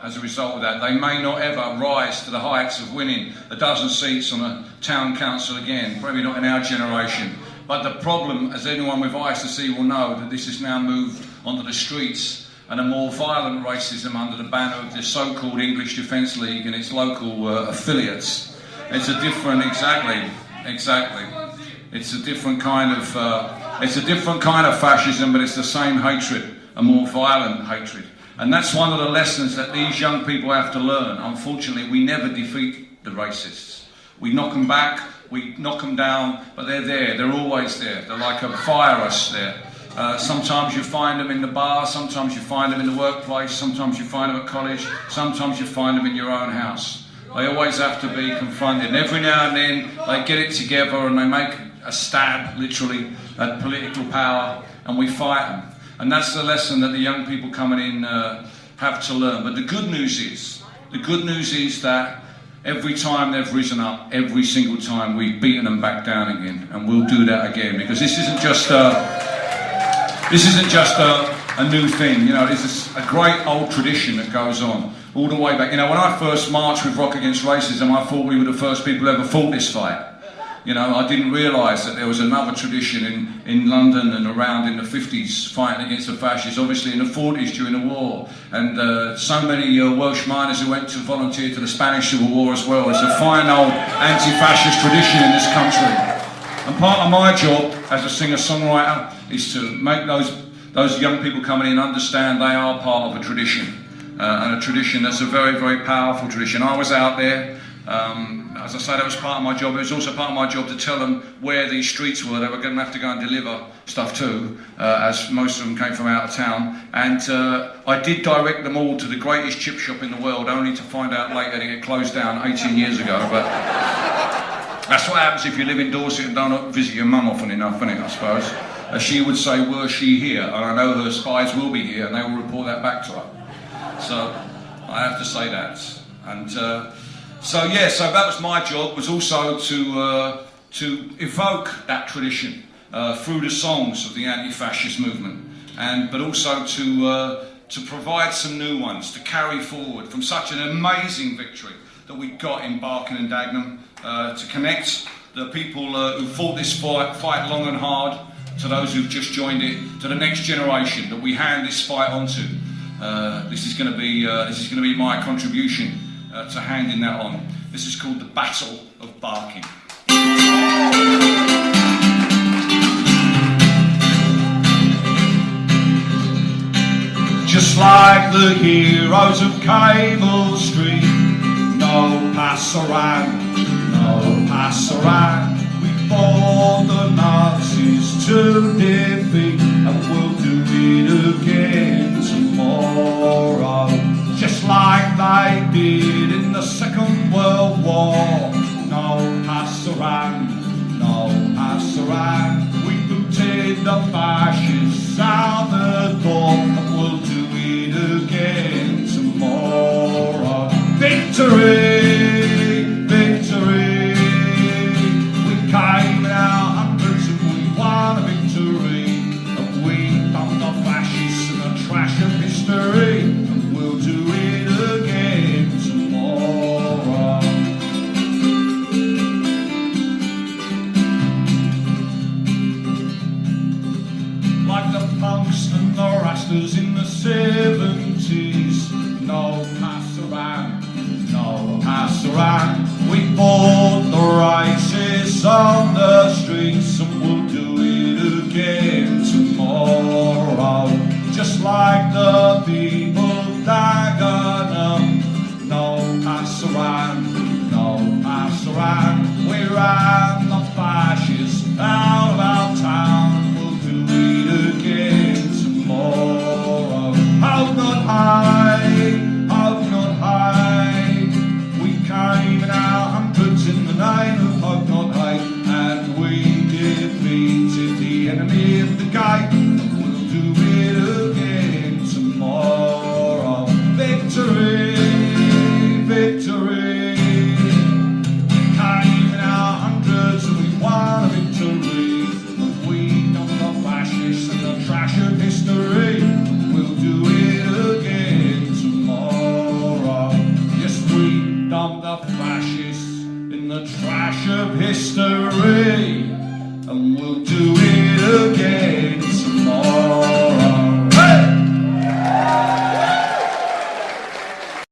as a result of that. They may not ever rise to the heights of winning a dozen seats on a town council again, probably not in our generation. But the problem, as anyone with eyes to see will know, that this has now moved onto the streets and a more violent racism under the banner of the so-called English Defence League and its local affiliates. It's a different, exactly. It's a different kind of, fascism, but it's the same hatred, a more violent hatred. And that's one of the lessons that these young people have to learn. Unfortunately, we never defeat the racists. We knock them back, we knock them down, but they're there, they're always there. They're like a virus there. Sometimes you find them in the bar, sometimes you find them in the workplace, sometimes you find them at college, sometimes you find them in your own house. They always have to be confronted. And every now and then they get it together and they make a stab, literally, at political power, and we fight them. And that's the lesson that the young people coming in have to learn. But the good news is that every time they've risen up, every single time we've beaten them back down again, and we'll do that again, because this isn't just a new thing. You know, this is a great old tradition that goes on all the way back. You know, when I first marched with Rock Against Racism, I thought we were the first people who ever fought this fight. You know, I didn't realise that there was another tradition in London and around in the 50s fighting against the fascists, obviously in the 40s during the war. And so many Welsh miners who went to volunteer to the Spanish Civil War as well. It's a fine old anti-fascist tradition in this country. And part of my job as a singer-songwriter is to make those young people coming in understand they are part of a tradition. And a tradition that's a very, very powerful tradition. I was out there. As I say, that was part of my job. It was also part of my job to tell them where these streets were. They were going to have to go and deliver stuff to, as most of them came from out of town. And I did direct them all to the greatest chip shop in the world, only to find out later that it closed down 18 years ago. But that's what happens if you live in Dorset and don't visit your mum often enough, isn't it, I suppose? She would say, "Were she here?" And I know her spies will be here, and they will report that back to her. So I have to say that. And so that was my job, was also to evoke that tradition through the songs of the anti-fascist movement, but also to provide some new ones to carry forward from such an amazing victory that we got in Barking and Dagenham, to connect the people who fought this fight long and hard to those who've just joined it, to the next generation that we hand this fight on to. This is going to be my contribution to handing that on. This is called the Battle of Barking. Just like the heroes of Cable Street, no passerang, no passerang. We fought the Nazis to defeat, and we'll do it again tomorrow. Just like they did in the Second World War. No passerang, no passerang. We booted the fascists out the door, and we'll do it again tomorrow. Victory, victory. We came in our hundreds and we won a victory, and we thumped the fascists in the trash of history. We'll do it again tomorrow. Like the punks and the rastas in the 70s. No passerang, no passerang. We fought the racists on the streets, and we'll do it again tomorrow. Just like the people of Dagenham. No passerang, no passerang. We ran the fascists out of our town. We'll do it again tomorrow. Hope not high, hope not high. We came in our hundreds in the name of hope not high, and we defeated the enemy at the gate. We'll do it again tomorrow. are fascists in the trash of history.